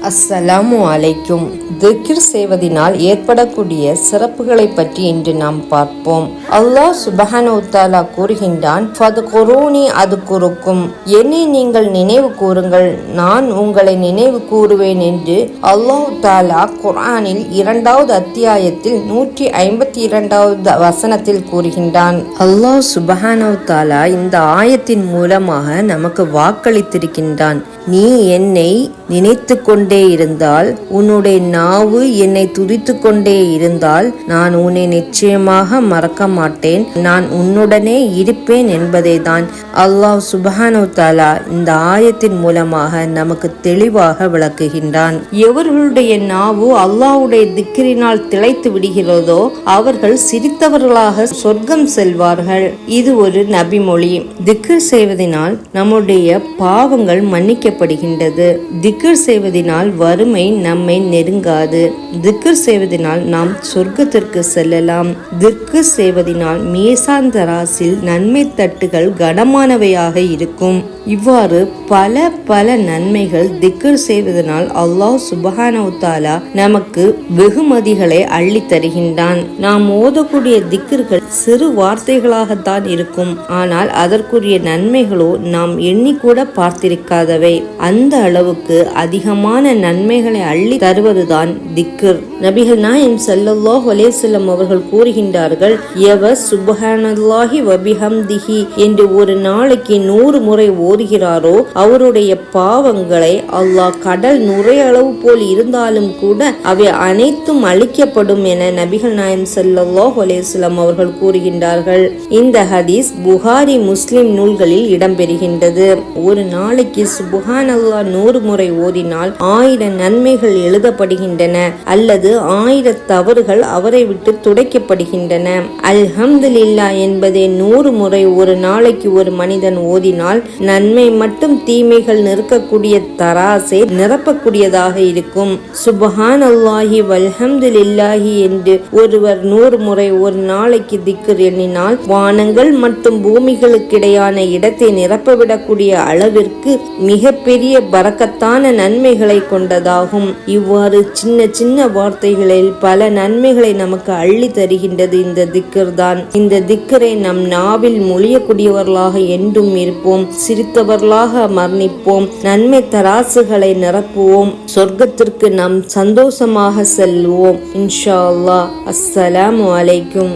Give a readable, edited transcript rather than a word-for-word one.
அஸ்ஸலாமு அலைக்கும். திக்ர் செய்வதனால் ஏற்படக்கூடிய சிறப்புகளை பற்றி இன்று நாம் பார்ப்போம். அல்லாஹ் சுப்ஹானஹு வ தஆலா கூறுகின்றான், ஃபத்குரூனி அதுகுருக்கும், என்னை நீங்கள் நினைவு கூறுங்கள், நான் உங்களை நினைவு கூறுவேன் என்று அல்லாஹ் தஆலா குர்ஆனில் 2வது அத்தியாயத்தில் 152வது வசனத்தில் கூறுகின்றான். அல்லாஹ் சுப்ஹானஹு வ தஆலா இந்த ஆயத்தின் மூலமாக நமக்கு வாக்களித்திருக்கின்றான், நீ என்னை நினைத்து கொண்டே இருந்தால், உன்னுடைய நாவு என்னை துதித்து கொண்டே இருந்தால், நான் உன்னை நிச்சயமாக மறக்க மாட்டேன், நான் உன்னுடனே இருப்பேன் என்பதை தான் அல்லாஹ் சுப்ஹானஹு வ தஆலா இந்த ஆயத்தின் மூலமாக நமக்கு தெளிவாக விளக்குகின்றான். எவர்களுடைய நாவு அல்லாஹ்வுடைய திக்ரினால் திளைத்து விடுகிறதோ அவர்கள் சிரித்தவர்களாக சொர்க்கம் செல்வார்கள். இது ஒரு நபிமொழி. திக்ர் செய்வதனால் நம்முடைய பாவங்கள் மன்னிக்கப்படுகின்றது. திக்ர் செய்வதனால் வறுமை நம்மை நெருங்காது. திக்ர் செய்வதனால் நாம் சொர்க்கத்திற்கு செல்லலாம். திக்ர் செய்வதனால் மீசான் தராசில் நன்மை தட்டுகள் கனமானவையாக இருக்கும். இவ்வாறு பல நன்மைகள் திக்ர் செய்வதனால் அல்லாஹ் சுப்ஹானஹு வ தஆலா நமக்கு வெகுமதிகளை அள்ளி தருகின்றான். நாம் ஓதக்கூடிய திக்ர்கள் சிறு வார்த்தைகளாகத்தான் இருக்கும், ஆனால் அதற்குரிய நன்மைகளோ நாம் எண்ணிக்கூட பார்த்திருக்காதவை. அந்த அளவுக்கு அதிகமான நன்மைகளை அள்ளி தருவதுதான் திக்ர். நபிகள் நாயகம் ஸல்லல்லாஹு அலைஹி வஸல்லம் அவர்கள் கூறுகின்றார்கள், எவர் சுப்ஹானல்லாஹி வ பிஹம்திஹி என்று ஒரு நாளைக்கு 100 முறை ஓதுகிறாரோ அவருடைய பாவங்களை அல்லாஹ் கடல் நுரையளவு போல் இருந்தாலும் கூட அவை அனைத்தும் அழிக்கப்படும் என நபிகள் நாயகம் ஸல்லல்லாஹு அலைஹி வஸல்லம் அவர்கள் கூறுகின்றார்கள். இந்த ஹதீஸ் புகாரி, முஸ்லிம் நூல்களில் இடம்பெறுகின்றது. ஒரு நாளைக்கு சுப்ஹானல்லாஹ் 100 முறை ஓதினால் 1000 நன்மைகள் எழுதப்படுகின்றன, அல்லது 1000 தவறுகள் அவரை விட்டு துடைக்கப்படுகின்றன. அல்ஹம்துலில்லாஹ் என்பதை 100 முறை ஒரு நாளைக்கு ஒரு மனிதன் ஓதினால் நன்மை மட்டும் தீமைகள் நிற்கக்கூடிய தராசை நிரப்பக்கூடியதாக இருக்கும். சுப்ஹானல்லாஹி வல்ஹம்துலில்லாஹி என்று ஒருவர் 100 முறை ஒரு நாளைக்கு திக்ர் எண்ணினால் வானங்கள் மற்றும் பூமிகளுக்கிடையான இடத்தை நிரப்பவிடக்கூடிய அளவிற்கு மிகப்பெரிய பரக்கத்தான நன்மைகளை கொண்டதாகும். இவ்வாறு சின்ன வார்த்தைகளில் பல நன்மைகளை நமக்கு அள்ளி தருகின்றது இந்த திக்ர் தான். இந்த திக்ரை நம் நாவில் மொழியக்கூடியவர்களாக என்றும் இருப்போம். சிரித்தவர்களாக மரணிப்போம். நன்மை தராசுகளை நிரப்புவோம். சொர்க்கத்திற்கு நாம் சந்தோஷமாக செல்வோம் இன்ஷா அல்லாஹ். அஸ்ஸலாமு அலைக்கும்.